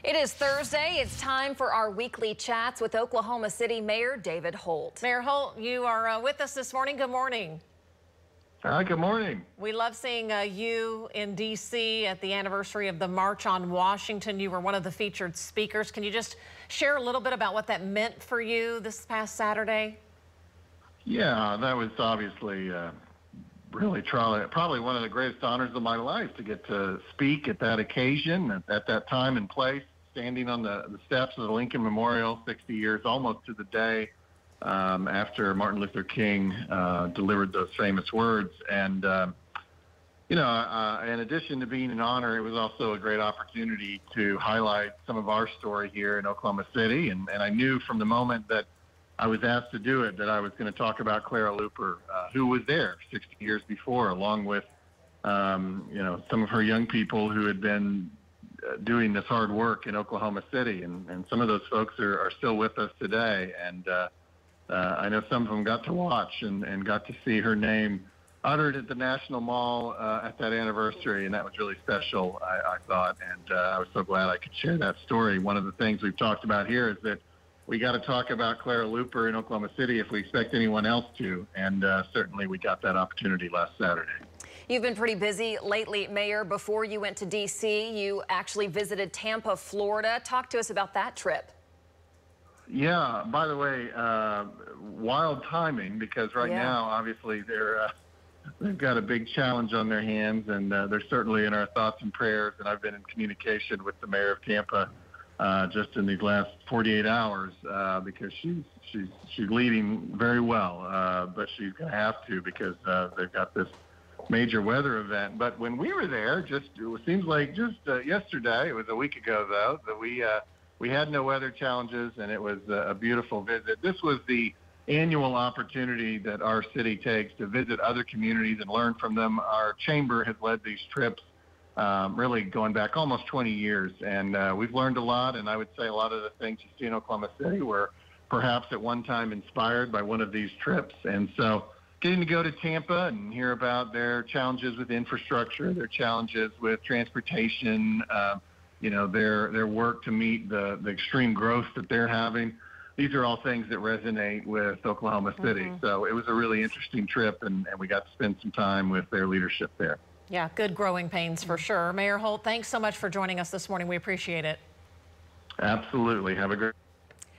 It is Thursday. It's time for our weekly chats with Oklahoma City Mayor David Holt. Mayor Holt, you are with us this morning. Good morning. Hi, good morning. We love seeing you in D.C. at the anniversary of the March on Washington. You were one of the featured speakers. Can you just share a little bit about what that meant for you this past Saturday? Yeah, that was obviously really probably one of the greatest honors of my life to get to speak at that occasion, at that time and place, standing on the steps of the Lincoln Memorial 60 years, almost to the day after Martin Luther King delivered those famous words. And, in addition to being an honor, it was also a great opportunity to highlight some of our story here in Oklahoma City. And I knew from the moment that I was asked to do it that I was going to talk about Clara Luper, who was there 60 years before, along with, some of her young people who had been doing this hard work in Oklahoma City. And some of those folks are still with us today. And I know some of them got to watch and got to see her name uttered at the National Mall at that anniversary, and that was really special, I thought. And I was so glad I could share that story. One of the things we've talked about here is that we got to talk about Clara Luper in Oklahoma City if we expect anyone else to, and certainly we got that opportunity last Saturday. You've been pretty busy lately, Mayor. Before you went to D.C., you actually visited Tampa, Florida. Talk to us about that trip. Yeah, by the way, wild timing, because right now, obviously, they've got a big challenge on their hands, and they're certainly in our thoughts and prayers. And I've been in communication with the mayor of Tampa just in these last 48 hours because she's leading very well, but she's going to have to because they've got this major weather event. But when we were there, it seems like just yesterday, it was a week ago though, that we had no weather challenges, and it was a beautiful visit. This was the annual opportunity that our city takes to visit other communities and learn from them. Our chamber has led these trips really going back almost 20 years, and we've learned a lot. And I would say a lot of the things you see in Oklahoma City were perhaps at one time inspired by one of these trips. And so getting to go to Tampa and hear about their challenges with infrastructure, their challenges with transportation, their work to meet the extreme growth that they're having. These are all things that resonate with Oklahoma City. So it was a really interesting trip, and we got to spend some time with their leadership there. Yeah, good growing pains for sure. Mayor Holt, thanks so much for joining us this morning. We appreciate it. Absolutely. Have a great